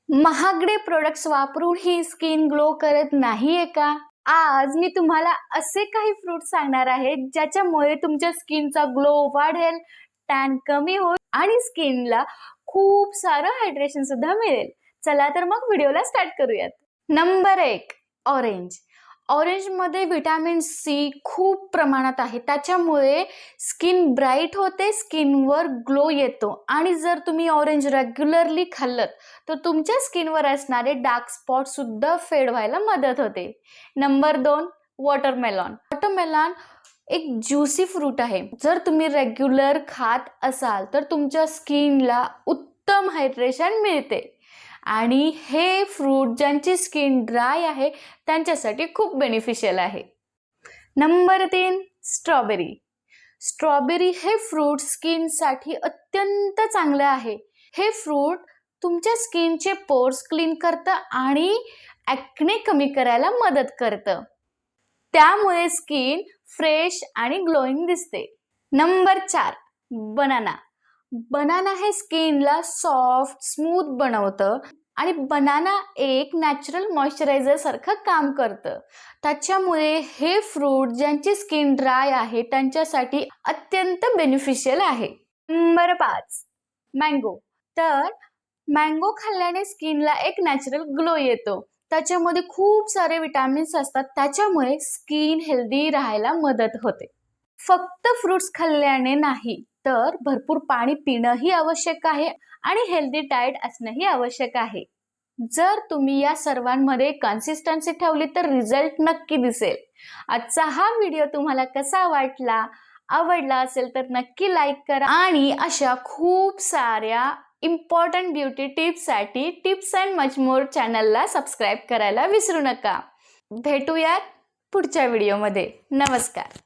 महागडे प्रोडक्ट्स वापरून ही skin glow करत नाहीये का? आज मी तुम्हाला असे काही फ्रुट्स सांगणार आहे ज्याच्यामुळे तुमच्या स्किनचा ग्लो वाढेल, टॅन कमी होईल आणि स्किनला खूप सारं हायड्रेशन सुद्धा मिळेल. चला तर मग व्हिडिओला स्टार्ट करूयात. Number 1, orange. ऑरेंजमध्ये व्हिटॅमिन सी खूप प्रमाणात आहे. त्याच्यामुळे स्किन ब्राईट होते, स्किनवर ग्लो येतो आणि जर तुम्ही ऑरेंज रेग्युलरली खाल्लत तर तुमच्या स्किनवर असणारे डार्क स्पॉट सुद्धा फेड व्हायला मदत होते. नंबर 2, वॉटरमेलॉन. वॉटरमेलॉन एक ज्युसी फ्रूट आहे. जर तुम्ही रेग्युलर खात असाल तर तुमच्या स्किनला उत्तम हायड्रेशन मिळते आणि हे फ्रूट ज्यांची स्किन ड्राय आहे त्यांच्यासाठी खूप बेनिफिशियल आहे. Number 3, strawberry. स्ट्रॉबेरी हे फ्रूट स्किनसाठी अत्यंत चांगलं आहे. हे फ्रूट तुमच्या स्किनचे पोर्स क्लीन करतं आणि ॲक्ने कमी करायला मदत करतं. त्यामुळे स्किन फ्रेश आणि ग्लोईंग दिसते. Number 4, banana. बनाना हे स्किनला सॉफ्ट स्मूथ बनवतं आणि बनाना एक नॅचरल मॉइश्चरायझर सारखं काम करतं. त्याच्यामुळे हे फ्रूट ज्यांची स्किन ड्राय आहे त्यांच्यासाठी अत्यंत बेनिफिशियल आहे. Number 5, mango. तर मँगो खाल्ल्याने स्किनला एक नॅचरल ग्लो येतो. त्याच्यामध्ये खूप सारे विटॅमिन्स असतात. त्याच्यामुळे स्किन हेल्दी राहायला मदत होते. फक्त फ्रुट्स खाल्ल्याने नाही तर भरपूर पाणी पिणंही आवश्यक आहे आणि हेल्दी डाएट असणंही आवश्यक आहे. जर तुम्ही या सर्वांमध्ये कन्सिस्टन्सी ठेवली तर रिझल्ट नक्की दिसेल. आजचा हा व्हिडिओ तुम्हाला कसा वाटला? आवडला असेल तर नक्की लाईक करा आणि अशा खूप साऱ्या इम्पॉर्टंट ब्युटी टिप्ससाठी टिप्स अँड मच मोर चॅनलला सबस्क्राईब करायला विसरू नका. भेटूयात पुढच्या व्हिडिओमध्ये. नमस्कार.